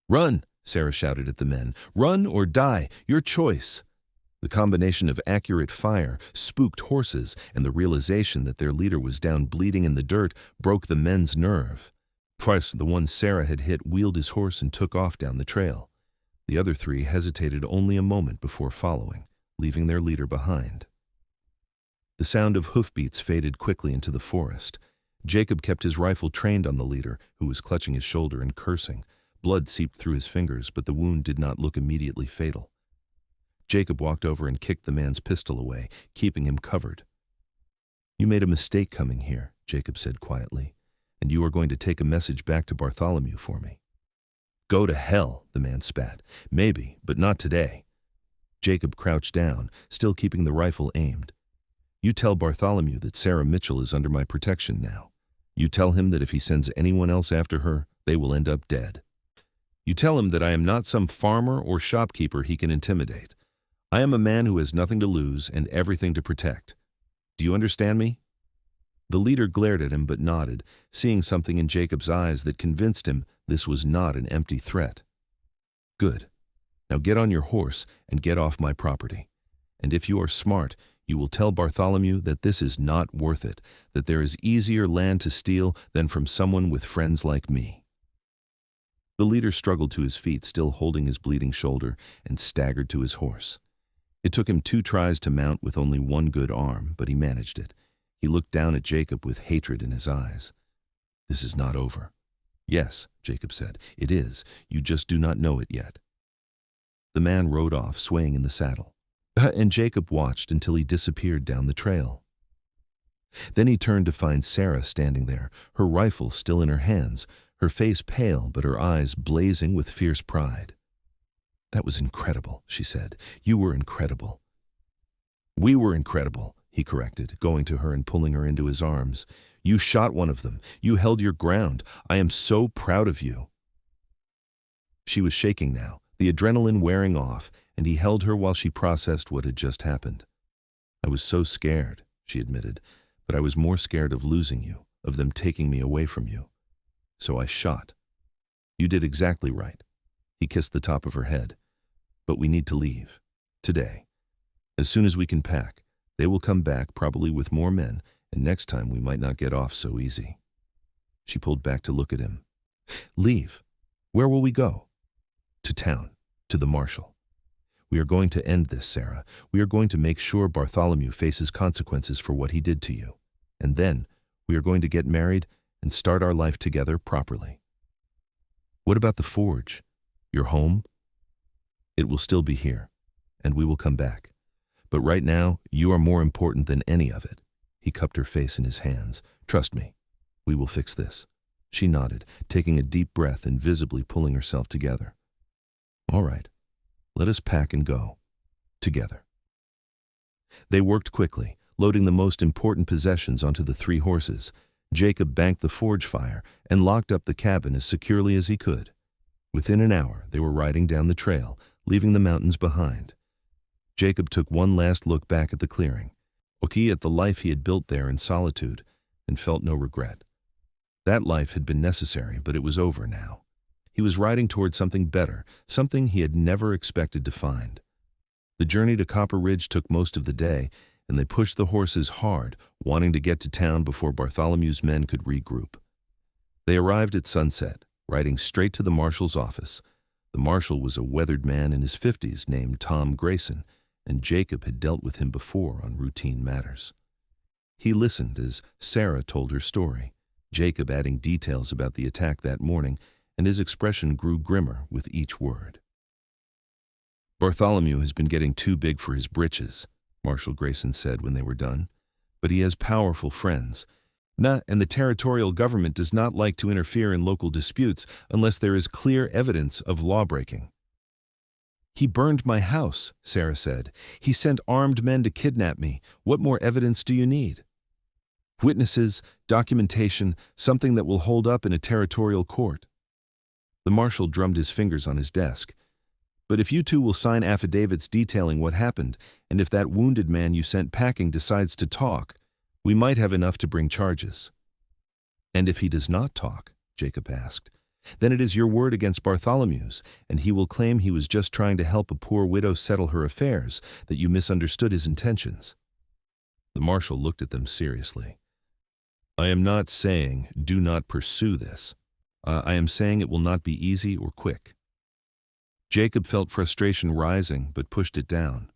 "Run!" Sarah shouted at the men. "Run or die, your choice." The combination of accurate fire, spooked horses, and the realization that their leader was down bleeding in the dirt broke the men's nerve. Twice, the one Sarah had hit wheeled his horse and took off down the trail. The other 3 hesitated only a moment before following, leaving their leader behind. The sound of hoofbeats faded quickly into the forest. Jacob kept his rifle trained on the leader, who was clutching his shoulder and cursing. Blood seeped through his fingers, but the wound did not look immediately fatal. Jacob walked over and kicked the man's pistol away, keeping him covered. You made a mistake coming here, Jacob said quietly, and you are going to take a message back to Bartholomew for me. Go to hell, the man spat. Maybe, but not today. Jacob crouched down, still keeping the rifle aimed. You tell Bartholomew that Sarah Mitchell is under my protection now. You tell him that if he sends anyone else after her, they will end up dead. You tell him that I am not some farmer or shopkeeper he can intimidate. I am a man who has nothing to lose and everything to protect. Do you understand me? The leader glared at him but nodded, seeing something in Jacob's eyes that convinced him this was not an empty threat. Good. Now get on your horse and get off my property. And if you are smart, you will tell Bartholomew that this is not worth it, that there is easier land to steal than from someone with friends like me. The leader struggled to his feet, still holding his bleeding shoulder, and staggered to his horse. It took him 2 tries to mount with only one good arm, but he managed it. He looked down at Jacob with hatred in his eyes. This is not over. Yes, Jacob said, it is. You just do not know it yet. The man rode off, swaying in the saddle, and Jacob watched until he disappeared down the trail. Then he turned to find Sarah standing there, her rifle still in her hands, her face pale but her eyes blazing with fierce pride. That was incredible, she said. You were incredible. We were incredible, he corrected, going to her and pulling her into his arms. You shot one of them. You held your ground. I am so proud of you. She was shaking now, the adrenaline wearing off, and he held her while she processed what had just happened. I was so scared, she admitted, but I was more scared of losing you, of them taking me away from you. So I shot. You did exactly right. He kissed the top of her head. But we need to leave. Today. As soon as we can pack. They will come back, probably with more men, and next time we might not get off so easy. She pulled back to look at him. Leave? Where will we go? To town. To the marshal. We are going to end this, Sarah. We are going to make sure Bartholomew faces consequences for what he did to you. And then we are going to get married and start our life together properly. What about the forge? Your home? It will still be here, and we will come back. But right now, you are more important than any of it. He cupped her face in his hands. Trust me, we will fix this. She nodded, taking a deep breath and visibly pulling herself together. All right, let us pack and go. Together. They worked quickly, loading the most important possessions onto the 3 horses. Jacob banked the forge fire and locked up the cabin as securely as he could. Within an hour, they were riding down the trail, leaving the mountains behind. Jacob took one last look back at the clearing, at the life he had built there in solitude, and felt no regret. That life had been necessary, but it was over now. He was riding toward something better, something he had never expected to find. The journey to Copper Ridge took most of the day, and they pushed the horses hard, wanting to get to town before Bartholomew's men could regroup. They arrived at sunset, riding straight to the marshal's office. The marshal was a weathered man in his 50s named Tom Grayson, and Jacob had dealt with him before on routine matters. He listened as Sarah told her story, Jacob adding details about the attack that morning, and his expression grew grimmer with each word. Bartholomew has been getting too big for his britches, Marshal Grayson said when they were done, but he has powerful friends. And the territorial government does not like to interfere in local disputes unless there is clear evidence of lawbreaking. He burned my house, Sarah said. He sent armed men to kidnap me. What more evidence do you need? Witnesses, documentation, something that will hold up in a territorial court. The marshal drummed his fingers on his desk. But if you 2 will sign affidavits detailing what happened, and if that wounded man you sent packing decides to talk, we might have enough to bring charges. And if he does not talk, Jacob asked, then it is your word against Bartholomew's, and he will claim he was just trying to help a poor widow settle her affairs, that you misunderstood his intentions. The marshal looked at them seriously. I am not saying do not pursue this. I am saying it will not be easy or quick. Jacob felt frustration rising, but pushed it down.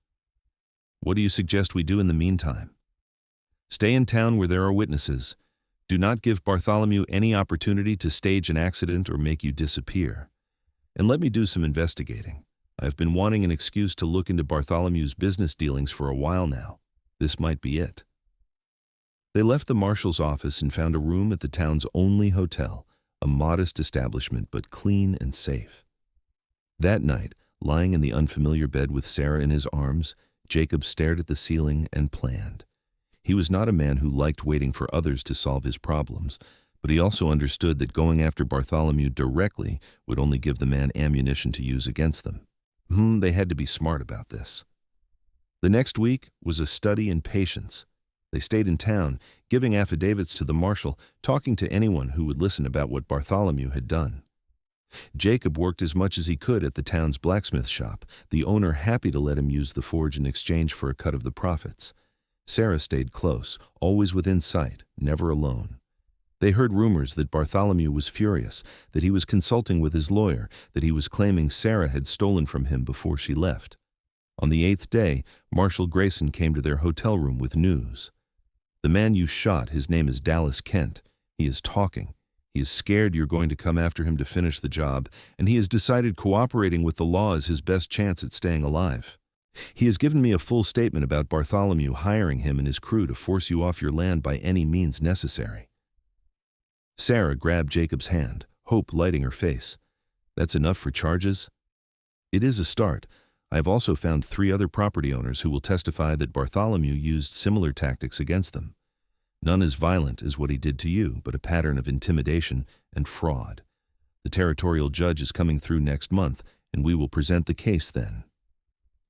What do you suggest we do in the meantime? Stay in town where there are witnesses. Do not give Bartholomew any opportunity to stage an accident or make you disappear. And let me do some investigating. I have been wanting an excuse to look into Bartholomew's business dealings for a while now. This might be it. They left the marshal's office and found a room at the town's only hotel, a modest establishment but clean and safe. That night, lying in the unfamiliar bed with Sarah in his arms, Jacob stared at the ceiling and planned. He was not a man who liked waiting for others to solve his problems, but he also understood that going after Bartholomew directly would only give the man ammunition to use against them. They had to be smart about this. The next week was a study in patience. They stayed in town, giving affidavits to the marshal, talking to anyone who would listen about what Bartholomew had done. Jacob worked as much as he could at the town's blacksmith shop, the owner happy to let him use the forge in exchange for a cut of the profits. Sarah stayed close, always within sight, never alone. They heard rumors that Bartholomew was furious, that he was consulting with his lawyer, that he was claiming Sarah had stolen from him before she left. On the 8th day, Marshal Grayson came to their hotel room with news. "The man you shot, his name is Dallas Kent. He is talking. He is scared you're going to come after him to finish the job, and he has decided cooperating with the law is his best chance at staying alive. He has given me a full statement about Bartholomew hiring him and his crew to force you off your land by any means necessary." Sarah grabbed Jacob's hand, hope lighting her face. "That's enough for charges?" "It is a start. I have also found 3 other property owners who will testify that Bartholomew used similar tactics against them. None as violent as what he did to you, but a pattern of intimidation and fraud. The territorial judge is coming through next month, and we will present the case then."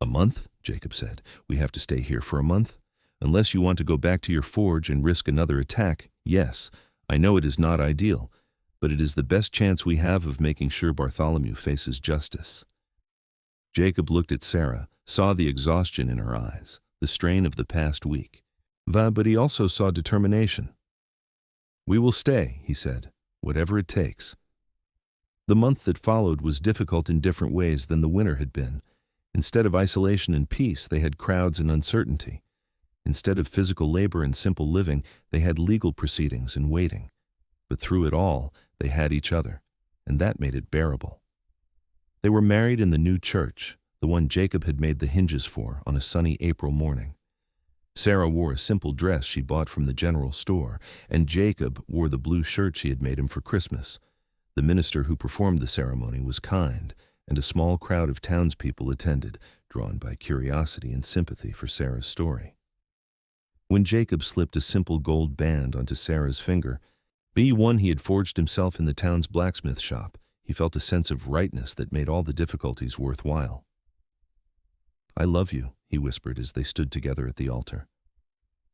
"A month?" Jacob said. "We have to stay here for a month? Unless you want to go back to your forge and risk another attack, yes. I know it is not ideal, but it is the best chance we have of making sure Bartholomew faces justice." Jacob looked at Sarah, saw the exhaustion in her eyes, the strain of the past week. But he also saw determination. "We will stay," he said, "whatever it takes." The month that followed was difficult in different ways than the winter had been. Instead of isolation and peace, they had crowds and uncertainty. Instead of physical labor and simple living, they had legal proceedings and waiting. But through it all, they had each other, and that made it bearable. They were married in the new church, the one Jacob had made the hinges for, on a sunny April morning. Sarah wore a simple dress she bought from the general store, and Jacob wore the blue shirt she had made him for Christmas. The minister who performed the ceremony was kind, and a small crowd of townspeople attended, drawn by curiosity and sympathy for Sarah's story. When Jacob slipped a simple gold band onto Sarah's finger, one he had forged himself in the town's blacksmith shop, he felt a sense of rightness that made all the difficulties worthwhile. "I love you," he whispered as they stood together at the altar.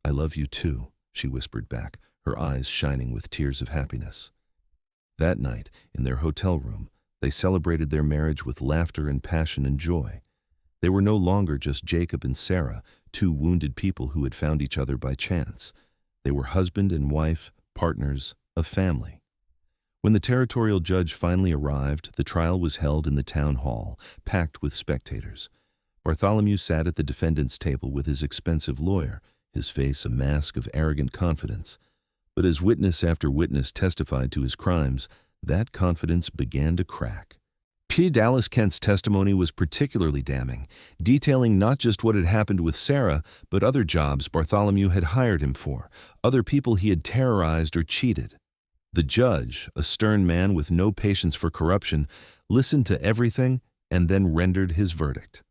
"I love you too," she whispered back, her eyes shining with tears of happiness. That night, in their hotel room, they celebrated their marriage with laughter and passion and joy. They were no longer just Jacob and Sarah, 2 wounded people who had found each other by chance. They were husband and wife, partners, a family. When the territorial judge finally arrived, the trial was held in the town hall, packed with spectators. Bartholomew sat at the defendant's table with his expensive lawyer, his face a mask of arrogant confidence. But as witness after witness testified to his crimes, that confidence began to crack. Dallas Kent's testimony was particularly damning, detailing not just what had happened with Sarah, but other jobs Bartholomew had hired him for, other people he had terrorized or cheated. The judge, a stern man with no patience for corruption, listened to everything and then rendered his verdict.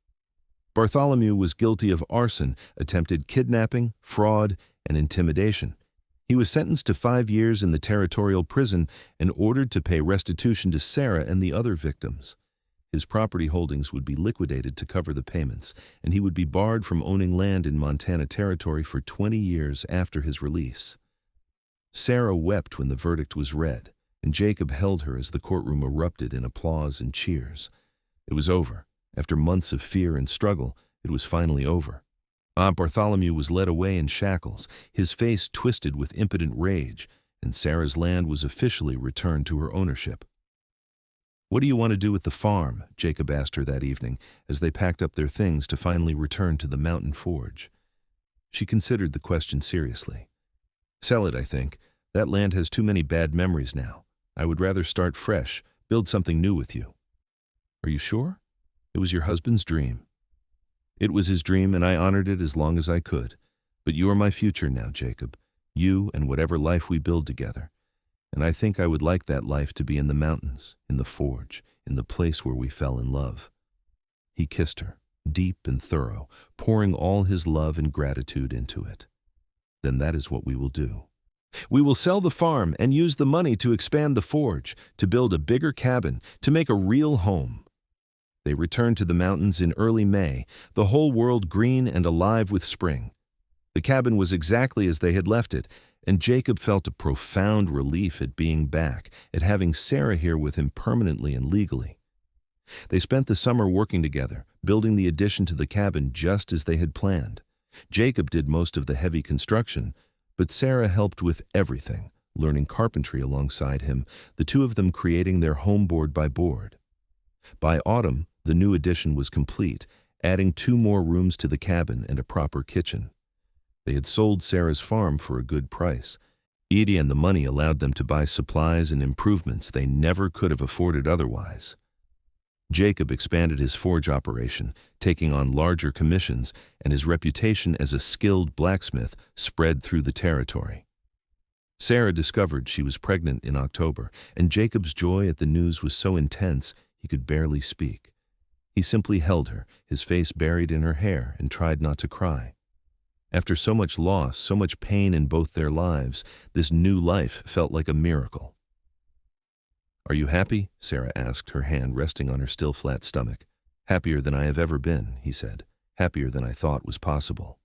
Bartholomew was guilty of arson, attempted kidnapping, fraud, and intimidation. He was sentenced to 5 years in the territorial prison and ordered to pay restitution to Sarah and the other victims. His property holdings would be liquidated to cover the payments, and he would be barred from owning land in Montana Territory for 20 years after his release. Sarah wept when the verdict was read, and Jacob held her as the courtroom erupted in applause and cheers. It was over. After months of fear and struggle, it was finally over. Bartholomew was led away in shackles, his face twisted with impotent rage, and Sarah's land was officially returned to her ownership. "What do you want to do with the farm?" Jacob asked her that evening, as they packed up their things to finally return to the mountain forge. She considered the question seriously. "Sell it, I think. That land has too many bad memories now. I would rather start fresh, build something new with you." "Are you sure? It was your husband's dream." "It was his dream, and I honored it as long as I could. But you are my future now, Jacob. you and whatever life we build together. And I think I would like that life to be in the mountains, in the forge, in the place where we fell in love." He kissed her, deep and thorough, pouring all his love and gratitude into it. "Then that is what we will do. We will sell the farm and use the money to expand the forge, to build a bigger cabin, to make a real home." They returned to the mountains in early May, the whole world green and alive with spring. The cabin was exactly as they had left it, and Jacob felt a profound relief at being back, at having Sarah here with him permanently and legally. They spent the summer working together, building the addition to the cabin just as they had planned. Jacob did most of the heavy construction, but Sarah helped with everything, learning carpentry alongside him, the two of them creating their home board by board. By autumn, the new addition was complete, adding 2 more rooms to the cabin and a proper kitchen. They had sold Sarah's farm for a good price. Edie and the money allowed them to buy supplies and improvements they never could have afforded otherwise. Jacob expanded his forge operation, taking on larger commissions, and his reputation as a skilled blacksmith spread through the territory. Sarah discovered she was pregnant in October, and Jacob's joy at the news was so intense he could barely speak. He simply held her, his face buried in her hair, and tried not to cry. After so much loss, so much pain in both their lives, this new life felt like a miracle. "Are you happy?" Sarah asked, her hand resting on her still flat stomach. "Happier than I have ever been," he said. "Happier than I thought was possible."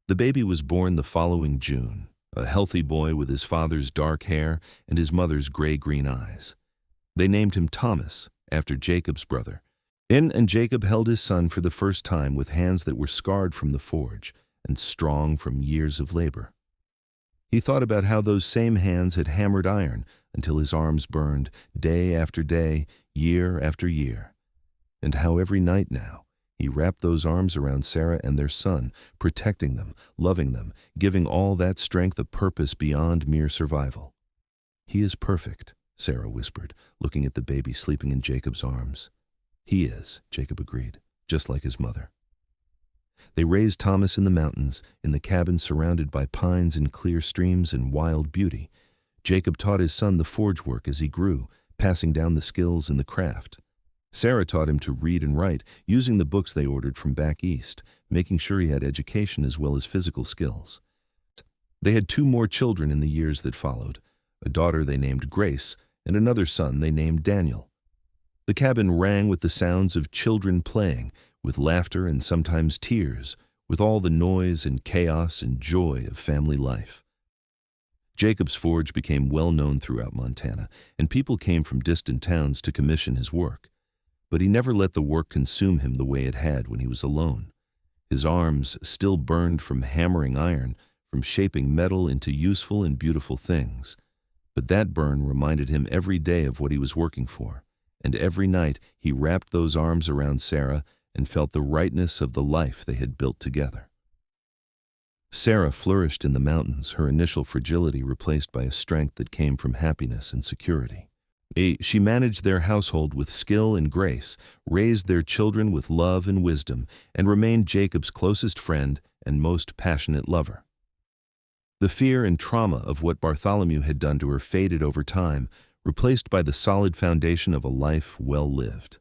The baby was born the following June, a healthy boy with his father's dark hair and his mother's gray-green eyes. They named him Thomas, after Jacob's brother. And Jacob held his son for the first time with hands that were scarred from the forge and strong from years of labor. He thought about how those same hands had hammered iron until his arms burned day after day, year after year, and how every night now he wrapped those arms around Sarah and their son, protecting them, loving them, giving all that strength a purpose beyond mere survival. "He is perfect," Sarah whispered, looking at the baby sleeping in Jacob's arms. "He is," Jacob agreed, "just like his mother." They raised Thomas in the mountains, in the cabin surrounded by pines and clear streams and wild beauty. Jacob taught his son the forge work as he grew, passing down the skills in the craft. Sarah taught him to read and write, using the books they ordered from back east, making sure he had education as well as physical skills. They had 2 more children in the years that followed, a daughter they named Grace and another son they named Daniel. The cabin rang with the sounds of children playing, with laughter and sometimes tears, with all the noise and chaos and joy of family life. Jacob's forge became well known throughout Montana, and people came from distant towns to commission his work. But he never let the work consume him the way it had when he was alone. His arms still burned from hammering iron, from shaping metal into useful and beautiful things. But that burn reminded him every day of what he was working for, and every night he wrapped those arms around Sarah and felt the rightness of the life they had built together. Sarah flourished in the mountains, her initial fragility replaced by a strength that came from happiness and security. She managed their household with skill and grace, raised their children with love and wisdom, and remained Jacob's closest friend and most passionate lover. The fear and trauma of what Bartholomew had done to her faded over time, replaced by the solid foundation of a life well lived.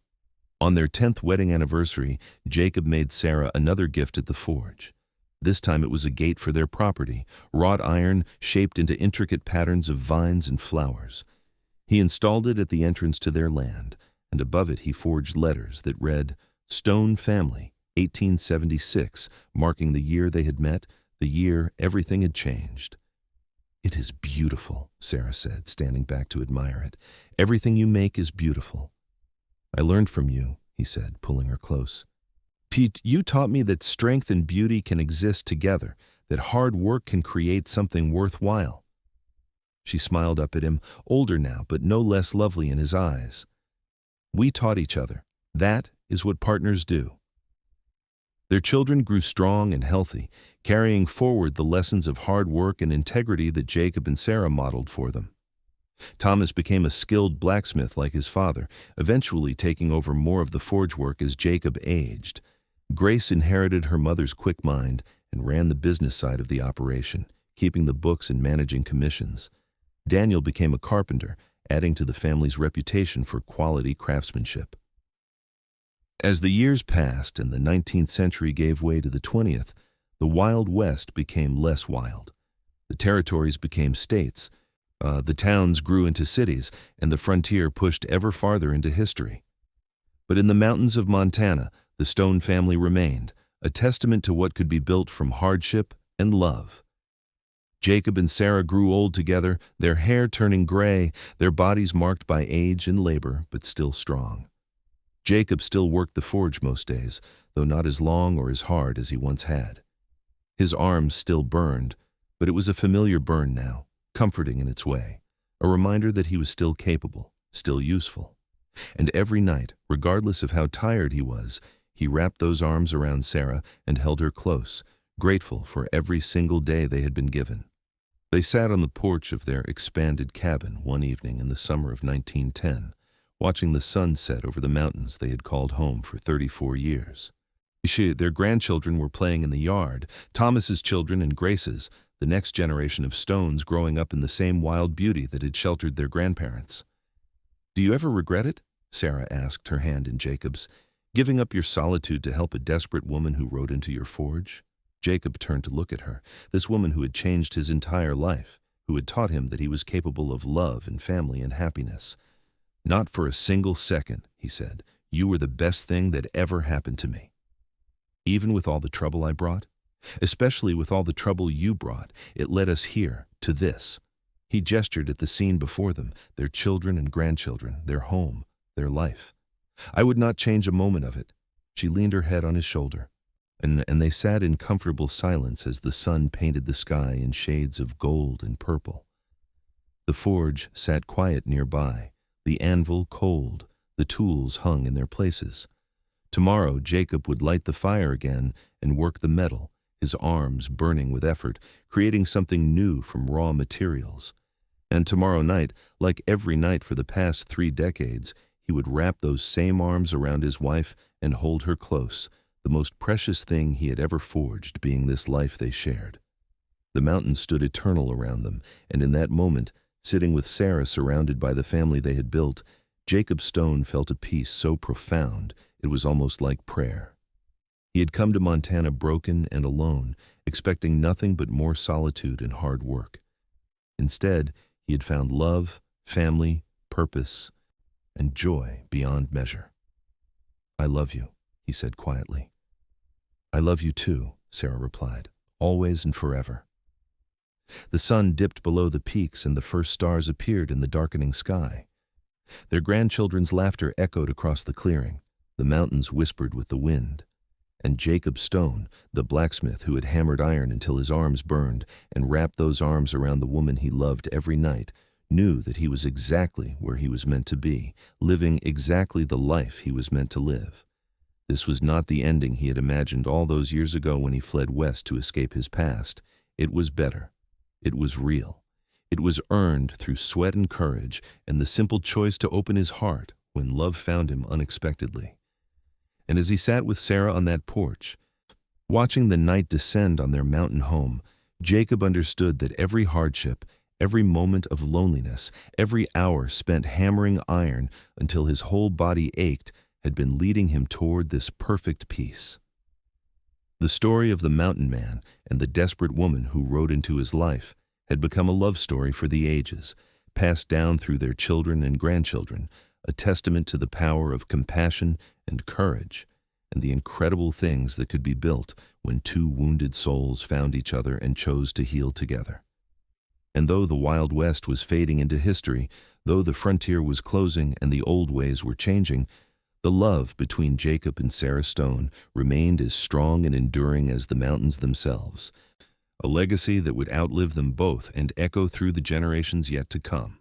On their 10th wedding anniversary, Jacob made Sarah another gift at the forge. This time it was a gate for their property, wrought iron shaped into intricate patterns of vines and flowers. He installed it at the entrance to their land, and above it he forged letters that read, "Stone Family, 1876, marking the year they had met, the year everything had changed." "It is beautiful," Sarah said, standing back to admire it. "Everything you make is beautiful." "I learned from you," he said, pulling her close. "Pete, you taught me that strength and beauty can exist together, that hard work can create something worthwhile." She smiled up at him, older now, but no less lovely in his eyes. "We taught each other. That is what partners do." Their children grew strong and healthy, carrying forward the lessons of hard work and integrity that Jacob and Sarah modeled for them. Thomas became a skilled blacksmith like his father, eventually taking over more of the forge work as Jacob aged. Grace inherited her mother's quick mind and ran the business side of the operation, keeping the books and managing commissions. Daniel became a carpenter, adding to the family's reputation for quality craftsmanship. As the years passed and the 19th century gave way to the 20th, the Wild West became less wild. The territories became states, the towns grew into cities, and the frontier pushed ever farther into history. But in the mountains of Montana, the Stone family remained, a testament to what could be built from hardship and love. Jacob and Sarah grew old together, their hair turning gray, their bodies marked by age and labor, but still strong. Jacob still worked the forge most days, though not as long or as hard as he once had. His arms still burned, but it was a familiar burn now, comforting in its way, a reminder that he was still capable, still useful. And every night, regardless of how tired he was, he wrapped those arms around Sarah and held her close, grateful for every single day they had been given. They sat on the porch of their expanded cabin one evening in the summer of 1910, watching the sun set over the mountains they had called home for 34 years. Their grandchildren were playing in the yard, Thomas's children and Grace's, the next generation of Stones growing up in the same wild beauty that had sheltered their grandparents. "Do you ever regret it?" Sarah asked, her hand in Jacob's. "Giving up your solitude to help a desperate woman who rode into your forge?" Jacob turned to look at her, this woman who had changed his entire life, who had taught him that he was capable of love and family and happiness. "Not for a single second," he said. "You were the best thing that ever happened to me." "Even with all the trouble I brought?" "Especially with all the trouble you brought, it led us here, to this." He gestured at the scene before them, their children and grandchildren, their home, their life. "I would not change a moment of it." She leaned her head on his shoulder, and they sat in comfortable silence as the sun painted the sky in shades of gold and purple. The forge sat quiet nearby, the anvil cold, the tools hung in their places. Tomorrow Jacob would light the fire again and work the metal, his arms burning with effort, creating something new from raw materials. And tomorrow night, like every night for the past 3 decades, he would wrap those same arms around his wife and hold her close, the most precious thing he had ever forged being this life they shared. The mountains stood eternal around them, and in that moment, sitting with Sarah surrounded by the family they had built, Jacob Stone felt a peace so profound it was almost like prayer. He had come to Montana broken and alone, expecting nothing but more solitude and hard work. Instead, he had found love, family, purpose, and joy beyond measure. "I love you," he said quietly. "I love you too," Sarah replied, "always and forever." The sun dipped below the peaks and the first stars appeared in the darkening sky. Their grandchildren's laughter echoed across the clearing. The mountains whispered with the wind. And Jacob Stone, the blacksmith who had hammered iron until his arms burned and wrapped those arms around the woman he loved every night, knew that he was exactly where he was meant to be, living exactly the life he was meant to live. This was not the ending he had imagined all those years ago when he fled west to escape his past. It was better. It was real. It was earned through sweat and courage and the simple choice to open his heart when love found him unexpectedly. And as he sat with Sarah on that porch, watching the night descend on their mountain home, Jacob understood that every hardship, every moment of loneliness, every hour spent hammering iron until his whole body ached had been leading him toward this perfect peace. The story of the mountain man and the desperate woman who rode into his life had become a love story for the ages, passed down through their children and grandchildren, a testament to the power of compassion and courage, and the incredible things that could be built when 2 wounded souls found each other and chose to heal together. And though the Wild West was fading into history, though the frontier was closing and the old ways were changing, the love between Jacob and Sarah Stone remained as strong and enduring as the mountains themselves, a legacy that would outlive them both and echo through the generations yet to come.